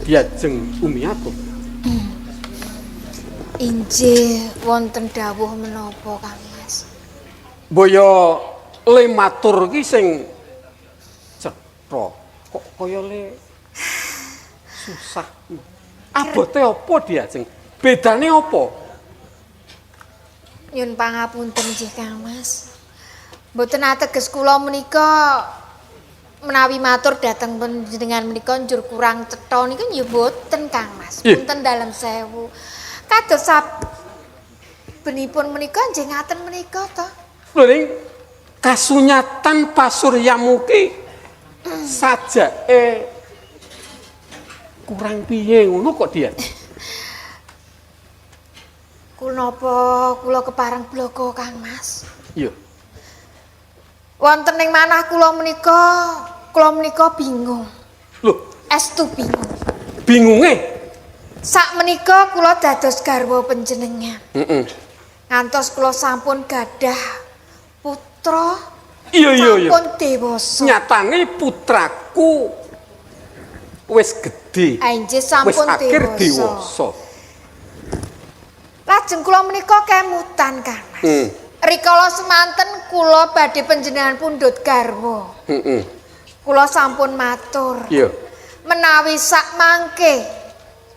Diajeng Umiato. Injih wonten dawuh menapa Kang Mas? Mbaya le matur ki sing cetha. Kok kaya le susah. Abote apa Diajeng? Bedane apa? Nyun pangapunten nggih Kang Mas. Mboten ateges kula menika menawi matur dhateng panjenengan menika njur kurang cetha niku nggih mboten Kang Mas. Punten dalem sewu. Kados sabenipun menika nggih ngaten menika to. Lho ning kasunyatan pasuryamu ki sajake kurang piye ngono kok dia? Kunapa kula kepareng bloko Kang Mas? Iya. Wonten ing manah kula menika bingung. Loh, Estu bingung. bingunge? Sak menika kula dados garwa panjenengan. Heeh. Ngantos kula sampun gadah putra. Iya. Sampun dewasa. Nyatane putraku wis gedhe. Injih Wis sampun akhir dewasa. dewasa. Lajeng kula menika kemutan Kang Mas. Rikala semanten kula badhe panjenengan pundhut garwa. Heeh. Kula sampun matur. Iya. Menawi sak mangke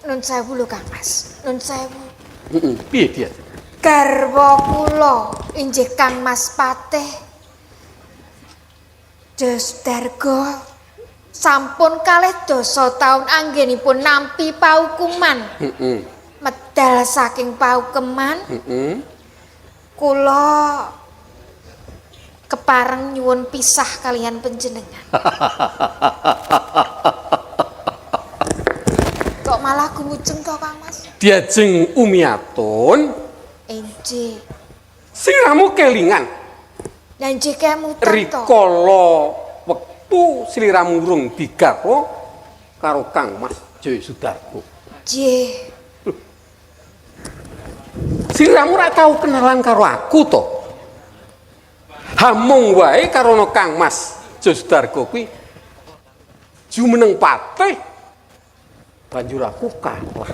nun sewu lho Kang Mas. Nun sewu. Heeh. Piye dia? Garwa kula injih Kang Mas Patih Desdargo sampun kalih dasa taun anggenipun nampi paukuman. Heeh. Medal saking paukeman. Heeh. Kula kepareng nyuwun pisah kalian panjenengan. Kok malah gumuceng to Kang Mas? Diajeng Umiaton, Injih. sliramu kelingan. Lah injih kemutan to. Rikala wektu sliramu urung digarwa karo Kang Mas Jaya Sudargo. Nggih. Sliramu ora tau kenalan karo aku to. Hamung wae karono Kang Mas Jaya Sudargo kuwi jumeneng patih banjur aku kalah.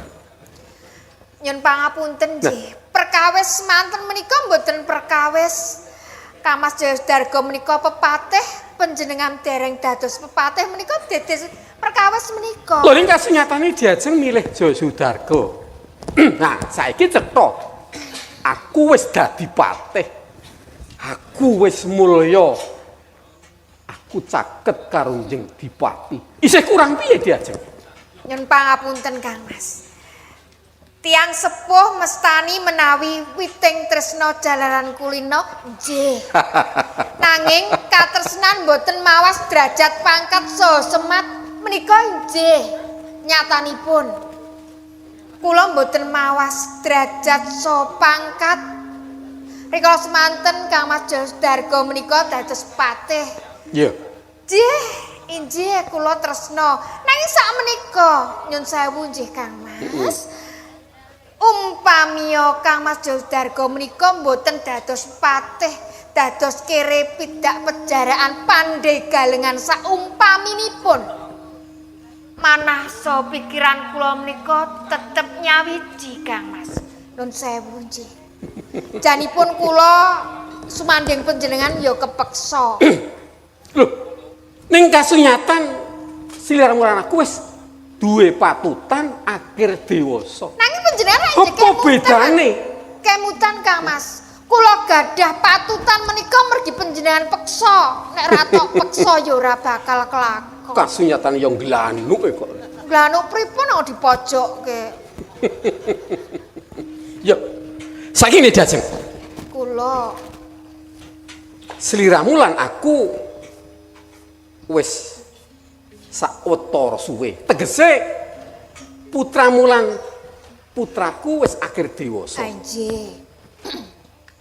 Nyun pangapunten nggih. Perkawis semanten menika mboten perkawis Kang Mas Jaya Sudargo menika pepatih panjenengan dereng dados pepatih menika dedes perkawis menika. Lho ning kasunyatane diajeng milih Jaya Sudargo. Nah, saiki cetha. Aku wis dadi patih. Aku wis mulya. Aku caket karo Njeng Dipati. Isih kurang piye diajeng? Nyun pangapunten Kang Mas. Tiang sepuh mestani menawi witing tresna jalaran kulino nggih. Nanging katresnan boten mawas derajat pangkat saha semat menika nggih. Nyatanipun kula mboten mawas derajat saha pangkat. Rikala semanten Kang Mas Jaya Sudargo menika dados patih. Iya. Nggih, injih kula tresna. Nanging sakmenika nyun sewu nggih Kang Mas. Umpamiya Kang Mas Jaya Sudargo menika mboten dados patih, dados kere pidak pejaraan pandai galengan saumpaminipun. Manahsa pikiran kula menika tetep nyawiji Kang Mas. Nun sewu nggih. Janipun kula sumandhing panjenengan ya kepeksa. Lho, ning kasunyatan sliramu aku wis duwe patutan akhir dewasa. Nanging panjenengan Apa bedane? Kemutan Kang Mas. Kula gadah patutan menika mergi panjenengan peksa. Nek ra tok peksa ya ora bakal kelakon. Kasunyatan yang glanuk kok. Glanuk pripun kok dipojokke? Ya. Saiki ne Diajeng. Kula Sliramu lan aku wis sawetara suwe. Tegese putramu lan putraku wis akhir dewasa. Nggih.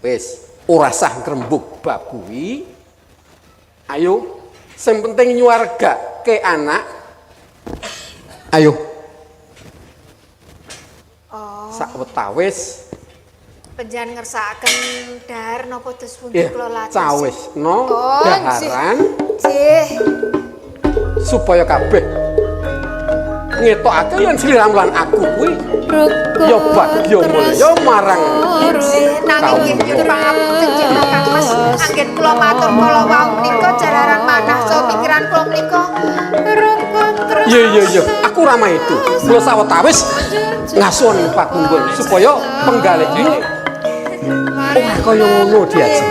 Wis ora sah ngrembug bab kuwi. Ayo, sing penting nyuwargake anak. Ayo. Oh. Sawetawis Panjenengan ngersakaken dahar napa dos pundi ya kula lados. cawisno Oh, daharan nggih. supaya kabeh ngetokake yen sliramu lan aku kuwi ya bagya mulya marang nanging nggih nyuwun pangapunten jeneng Kang Mas anggen kula matur kala wau menika jalaran manah saha pikiran kula menika iya aku rama itu kula sawetawis ngasuh ning Pagungun supaya penggalih iki ora kaya ngono diajeng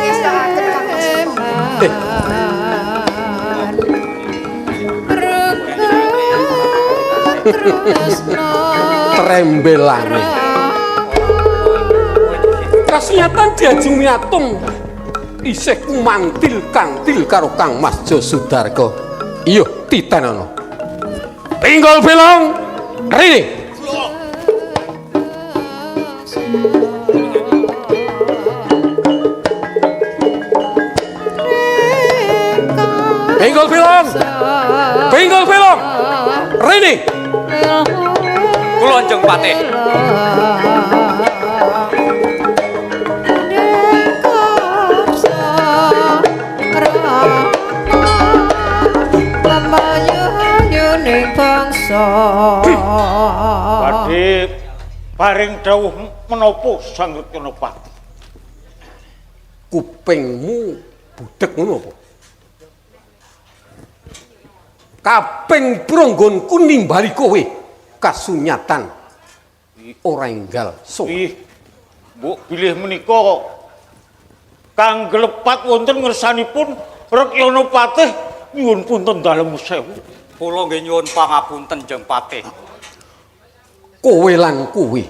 trembelane kasunyatan diajeng miatung isih kumantil-kantil karo Kang Mas Josudarko iya titenono pinggol belong rene pinggol belong rene kula njeng patih badhe paring dawuh menapa Sang Retnopati kupingmu budhek ngono apa kaping pranggonku nimbali kowe kasunyatan ora enggal so mbok bilih menika kang glepat wonten ngersanipun Retnopati nyuwun punten dalem sewu kula nggih nyuwun pangapunten Jeng Patih kowe lan kowe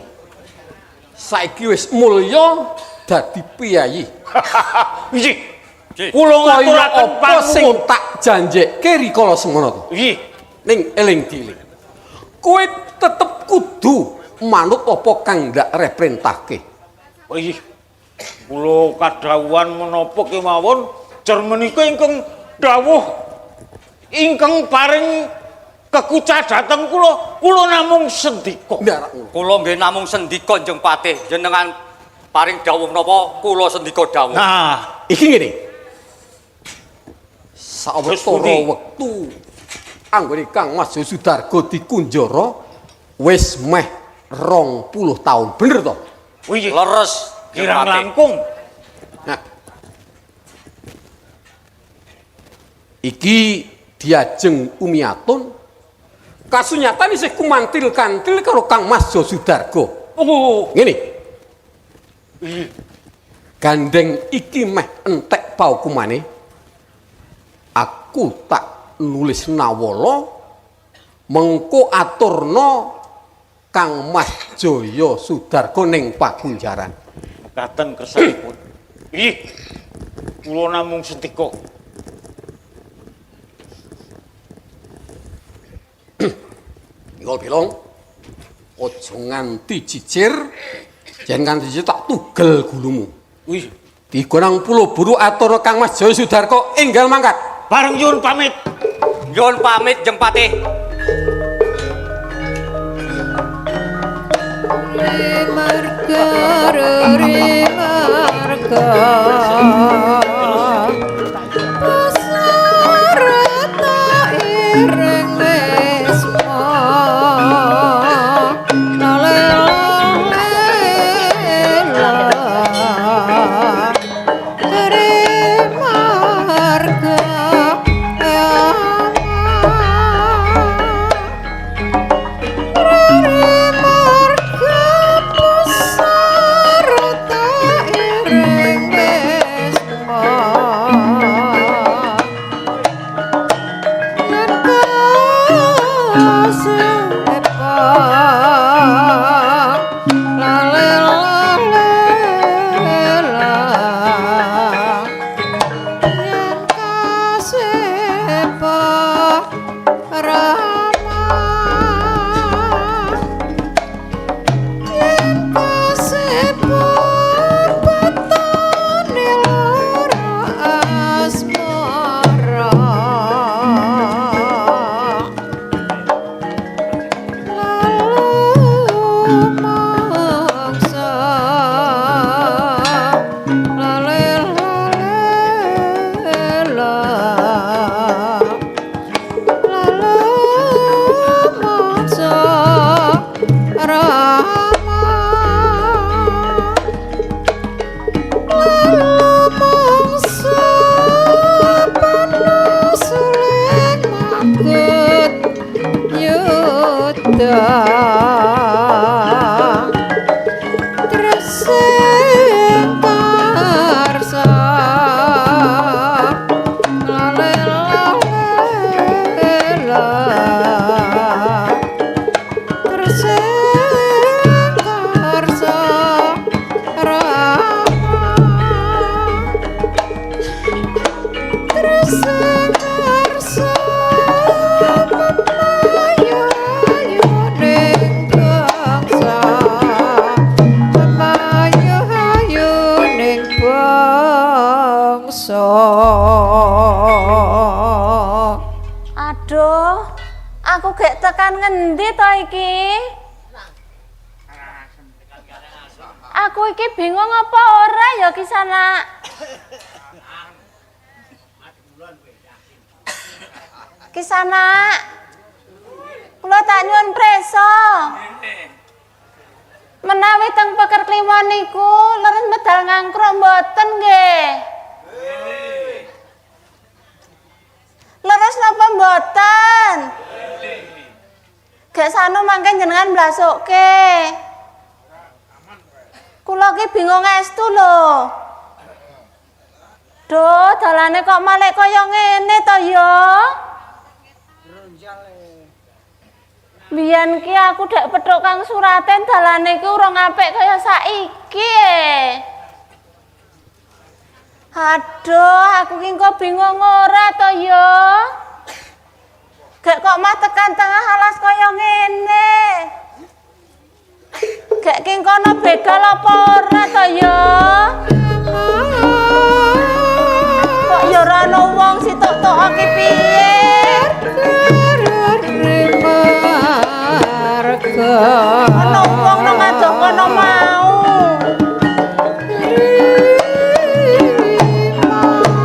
saiki wis mulya dadi piyayi nggih kula ngaturaken apa sing tak janjekke rikala semana to nggih ning eling diling kowe tetep kudu manut apa kang ndak reprentahke nggih kula kadhawuhan menapa kemawon jar menika ingkang dawuh ingkang paring kekucah dhateng kula namung sendika kula nggih namung sendika Jeng Patih jenengan paring dawuh napa kula sendika dawuh nah iki ngene sawetara wektu anggone Kang Mas Josudargo dikunjara wis meh 20 taun bener to wih leres kirang langkung nah iki diajeng Umiatun kasunyatan isih kumantil-kantil karo Kang Mas Josudargo oh ngene gandeng iki meh entek paukumane aku tak nulis nawala mengko aturna Kang Mas Jaya Sudargo ning Pagunjaran katen kersanipun ih kula namung sendika Pinggol Bilong aja nganti jijir yen nganti jijir tak tugel gulumu wih digonang pulo buru atur Kang Mas Jaya Sudargo enggal mangkat bareng nyuwun pamit Jeng Patih marga pasarata ireng mesmo treseng karsa lalela treseng karsa rama treseng karsa Aduh, aku gak tekan ngendi to iki? Aku iki bingung apa ora ya Kisana. Kisana. Kula tak nyuwun presa. Menawi teng Peker Kliwon niku leres medal ngangkruk mboten nggih? Leres napa mboten? Gek sanu mangke jenengan blasukke. Kula ki bingung estu lho. Duh, dalane kok malih kaya ngene to ya? Biyen ki aku dek petuk Kang Suraten dalane ki urung apik kaya saiki. Aduh, aku ki kok bingung ora to ya? Gek kok mah tekan tengah alas kaya ngene. Gek ki kono begal apa ora to ya? Kok ya ora ana wong sitok-tok iki piye? Ana wong nang adoh kono mau.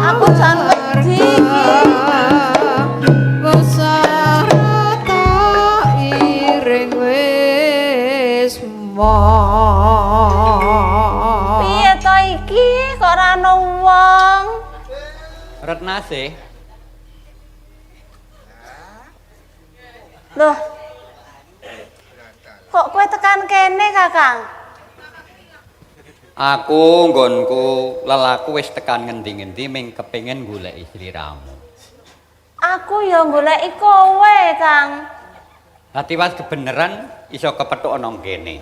Aku jan wedi iki. Piye to iki kok ora ana wong? Retnase, Loh. Kok kowe tekan kene, Kakang? aku nggonku lelaku wis tekan ngendi-ngendi ming kepengin goleki sliramu. Aku ya goleki kowe, Kang. Dadi was kebeneran iso kepethuk ana kene.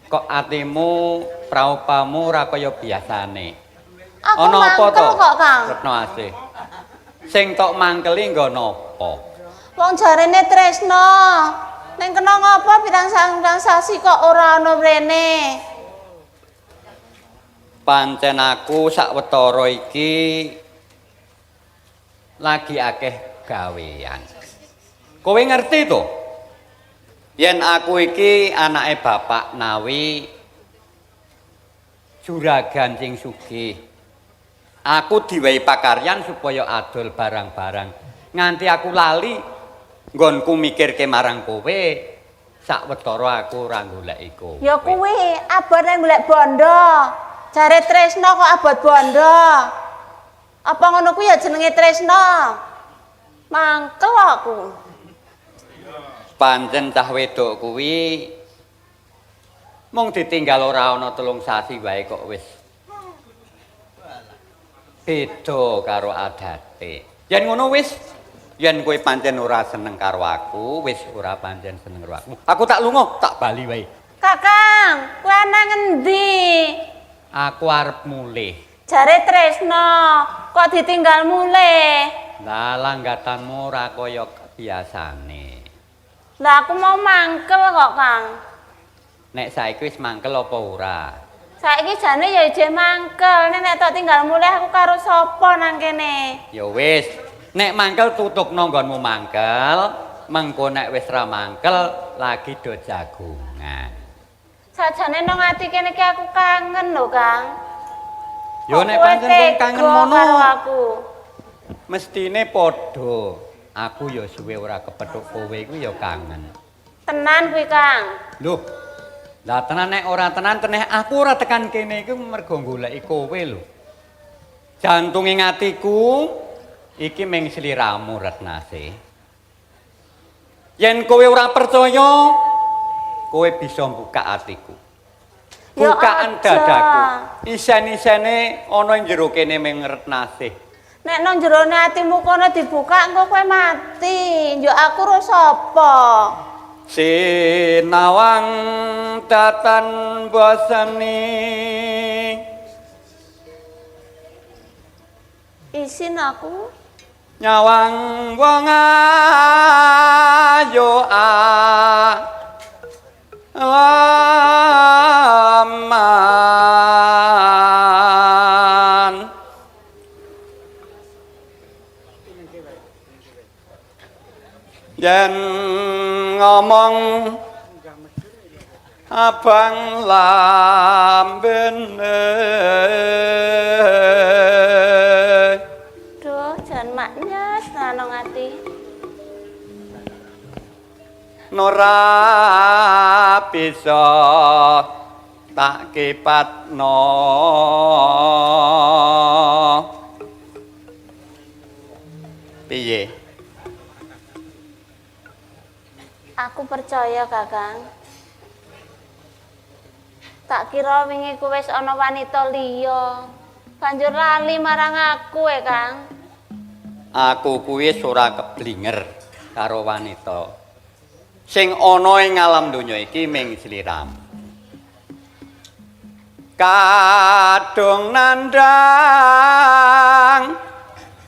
Kok atimu praupamu ora kaya biasane. Aku Ana apa mangkel to? kok, Kang. Retno asih. Sing tok mangkeli nggo napa? Wong jarene tresno. Ning kena ngapa pirang sasi kok ora ana mrene? Pancen aku sawetara iki lagi akeh gawean. Kowe ngerti to? Yen aku iki anake Bapak Nawi juragan sing sugih. Aku diwehi pakaryan supaya adol barang-barang. Nganti aku lali nggonku mikirke marang kowe, sawetara aku ora goleki kowe. Ya kuwi abot nang golek bondo. Jare tresno kok abot bondo. Apa ngono kuwi ya jenenge tresno? Mangkel aku. Pancen cah wedok kuwi mung ditinggal ora ana 3 sasi wae kok wis beda karo adate. Yen ngono wis, yen kowe pancen ora seneng karo aku, wis ora pancen seneng karo aku. Aku tak lunga, tak bali wae. Kakang, kowe ana ngendi? Aku arep mulih. Jare tresno, kok ditinggal mulih? Lah langgatanmu ora kaya biasane. Lah aku mau mangkel kok, Kang. Nek saiki wis mangkel apa ora? Saiki jane ya ijeh mangkel, nek tok tinggal mulih aku karo sapa nang kene? Ya wis, nek mangkel tutupno nggonmu mangkel, mengko nek wis ra mangkel lagi do jagongan. Sajane nang ati kene iki aku kangen lho, Kang. Yo nek pancen wong kangen mono, karo aku. mestine padha. Aku ya suwe ora kepethuk kowe kuwi ya kangen. Tenan kuwi, Kang. Loh. Lah tenan nek ora tenan teneh aku ora tekan kene iku mergo goleki kowe lho. Jantunge atiku Iki ming sliramu Retnase. Yen kowe ora percaya, kowe bisa buka atiku. Ya Bukaan aja. dadaku. Isen-isene ana ing jero kene ming Retnase. Nek nang jerone atimu kono dibuka engko kowe mati. Yo aku ro sapa? Sinawang tatan bosani. Isin aku. Nyawang wong ayo laman yen ngomong abang lambene Duh, jan maknya senang ati. Nora bisa tak kipatno piye Aku percaya, Kakang. Tak kira wingi ku wis ana wanita liya. Banjur lali marang aku, Kang. aku kuwi ora keblinger karo wanita sing ana ing alam donya iki ming sliramu kadung nandhang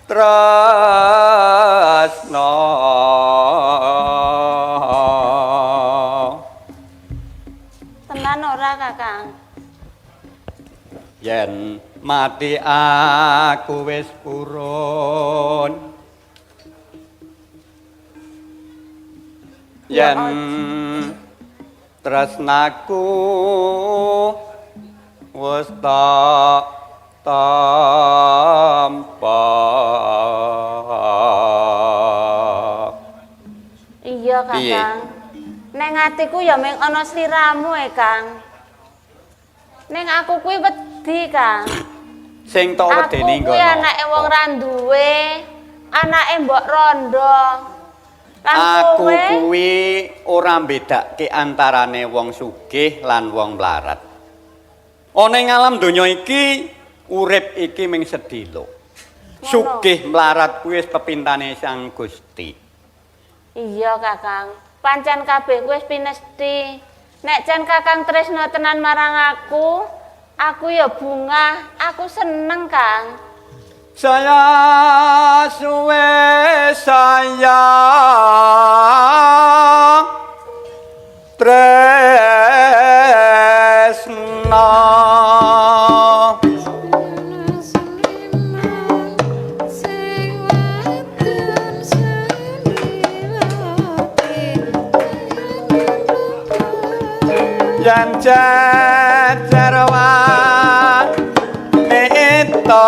tresna Tenan ora, Kakang? yen mati aku wis purun yen tresnaku wis tak tampa Iya, Piye? Kakang. Neng atiku ya mung ana sliramu, Kang. Ning aku kuwi wedi, Kang. sing tok Aku wedeni kuwi anake wong ra duwe, anake mbok rondo. Lan aku kowe kuwi ora mbedakake antarane wong sugih lan wong mlarat. Ana ing alam donya iki urip iki ming sedhela. Sugih mlarat kuwi wis pepintane Sang Gusti. Iya, Kakang. Pancen kabeh kuwi wis pinesti. Nek jan Kakang tresno tenan marang aku ya bungah, aku seneng, Kang. Saya suwe saya tresna Sing wadon selilati yang jajarwan itu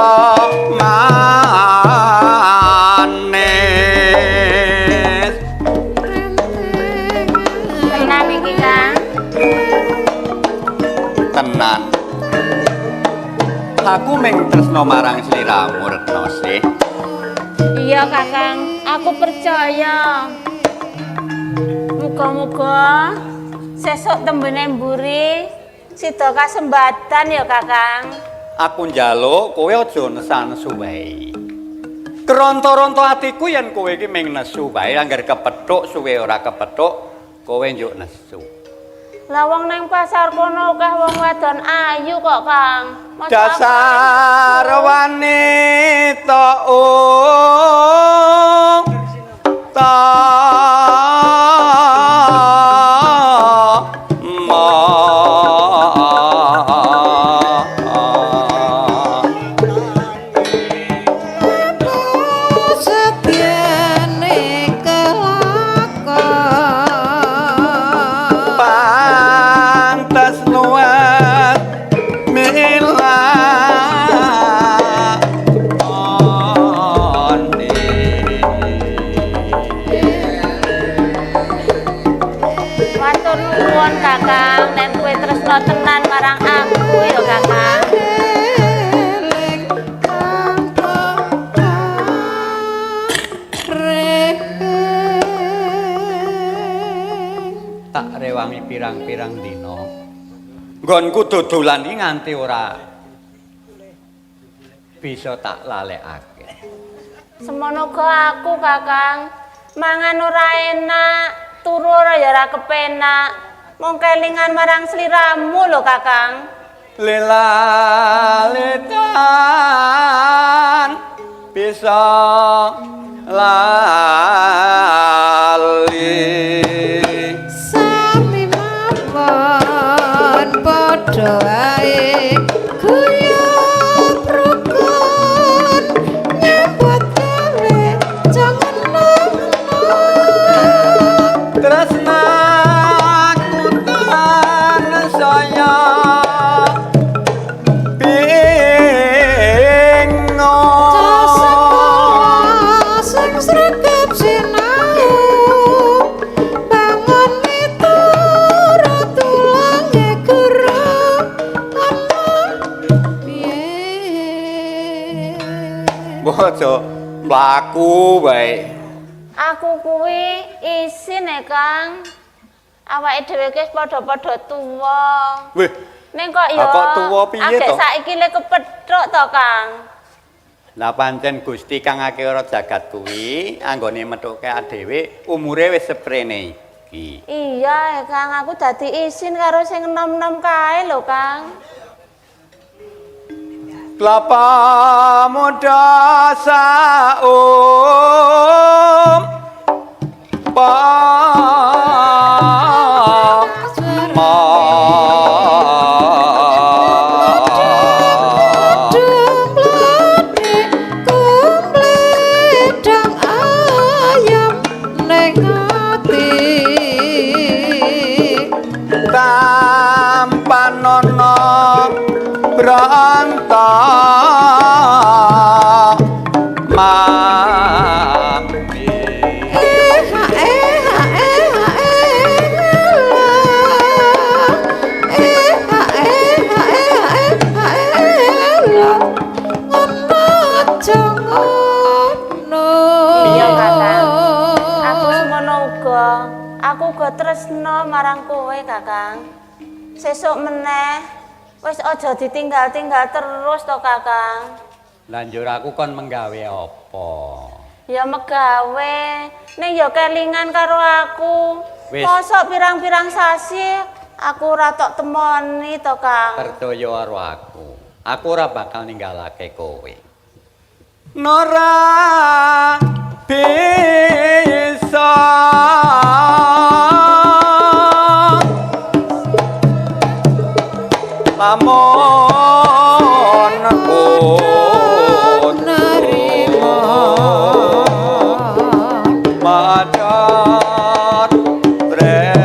manis Tenan iki, Kang. tenan aku ming tresno marang sliramu Retnase Iya, Kakang. Aku percaya. Muga-muga sesuk tembene mburi sida kasembatan ya, Kakang. aku njaluk kowe aja nesan-nesu wae keronto-ronto atiku yen kowe iki ming nesu wae angger kepethuk suwe ora kepethuk kowe njuk nesu Lah wong nang pasar kono akeh wong wadon ayu kok, Kang. Masa dasar aku- wanita setyane kelakon pantes luwet mila Matur nuwun, Kakang. Nek kowe tresno tenan marang aku ya, Kakang. eling kampung wangi pirang-pirang dina. Nggonku dodolan iki nganti ora bisa tak lalekake. Semono uga aku, Kakang. Mangan ora enak, turu ora ya ora kepenak. Mung kelingan marang sliramu lho, Kakang. Lelaletan bisa lali. Sami mawon padha ae guyub rukun nyambut gawe jangan nang Tresnaku tan saya bingung. sing sregep sinau bangun miturut tulange guru ngomong piye Bojo mlaku wae. Aku kuwi isin Kang. Awake dhewe wis padha-padha tuwa. Wih, Ning kok ya kok tuwa piye agek to? saiki le kepethuk to, Kang. lah pancen Gusti Kang Akira jagat kuwi anggone methuke dhewe umure wis seprene iki. Iya, Kang, aku dadi isin karo sing enom-enom kae lho, Kang. Kelapa muda saum Kumpledang ayam ning ati tanpa nono berontak mampi. Iya, Kakang. Aku semono uga. Aku uga tresno marang kowe, Kakang. Sesuk meneh wis aja ditinggal-tinggal terus to, Kakang. Lanjur aku kon menggawe apa? Ya megawe, ning ya kelingan karo aku. Wis. Mosok pirang-pirang sasi aku ora tok temoni to, Kang. Percaya karo aku. Aku ora bakal ninggalake kowe. Nora bisa lamun nerima madat tresna.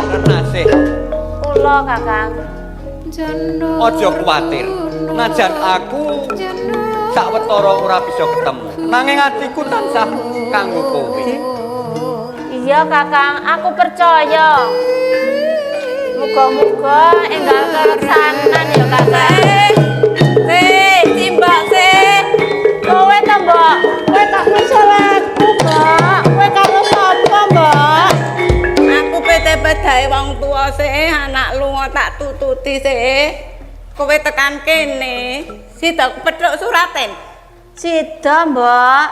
Renasih Kula, Kakang. aja kuwatir. Najan aku sawetara ora bisa ketemu, nanging atiku tansah kanggo kowe. Iya, Kakang, aku percaya. Muga-muga enggal keleksanan ya, Kakang. Cimbak sih. Kowe ta, Mbok? Kowe tak masalahku, Mbok. Kowe karo sapa, Mbok? Aku pete-pedae wong tuwa sih, anak lunga tak tututi sih. Kowe tekan kene, sida petruk suraten. Sida, Mbok.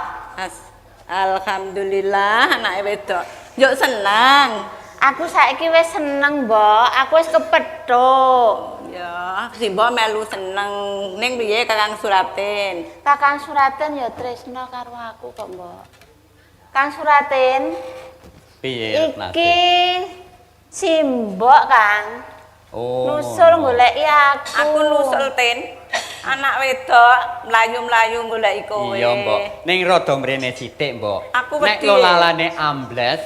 Alhamdulillah anake wedok. Yo seneng. Aku saiki wis seneng, Mbok. Aku wis kepethuk. Ya, si mbok melu seneng. Ning piye Kakang Suraten? Kakang Suraten ya tresno karo aku kok, Mbok. Kang Suraten, Piye iki Renasih? si Mbok, Kang. Oh. Nusul goleki aku. Aku nusul Tin. Anak wedok mlayu-mlayu goleki kowe. Iya, Mbok. Ning rada mrene sithik, Mbok. Aku Nek wedi. lo lalane ambles,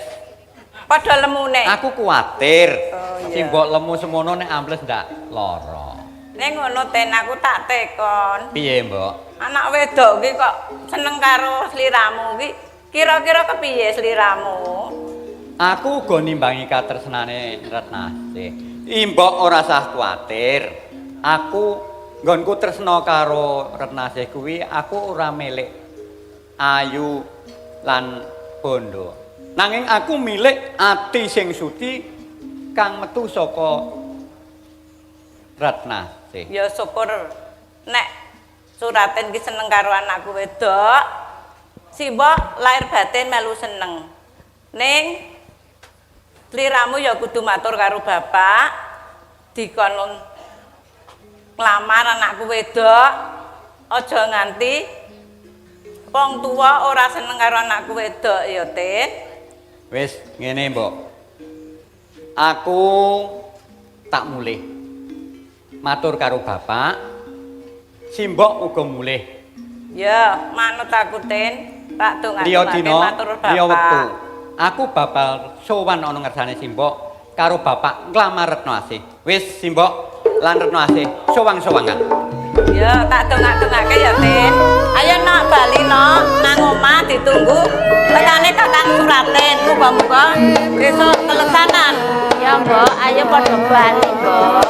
Padha lemune. aku kuwatir. Oh, iya. Si Mbok lemu semono nek ambles ndak lara. Ning ngono Tin aku tak tekon. Piye, Mbok? Anak wedok ki kok seneng karo sliramu ki. Kira-kira kepiye sliramu? Aku uga nimbangi katresnane Renasih. Mbok ora usah kuwatir. Aku nggonku tresna karo Renasih kuwi aku ora milik ayu lan bondo. Nanging aku milik ati sing suci kang metu saka Ratnasih. Ya syukur nek Suraten ki seneng karo anakku wedok. Simbok lahir batin melu seneng. Ning sliramu ya kudu matur karo bapak dikon nglamar anakku wedok. Aja nganti wong tuwa ora seneng karo anakku wedok ya, Tin. Wis ngene, Mbok. Aku tak mulih. Matur karo bapak. Simbok uga mulih. Ya, manut aku, Tin. Tak Liya dongake dina, matur bapak. liya wektu. Aku bakal sowan ana ngersane Simbok karo bapak nglamar Retnoasih. Wis Simbok lan Retnoasih sowang-sowangan. Ya, tak dongake ya, Tin. Ayo nak bali nok nang omah ditunggu tekane Kakang Suraten. Muga-muga besok keleksanan. Ya, Mbok, ayo padha bali, Mbok.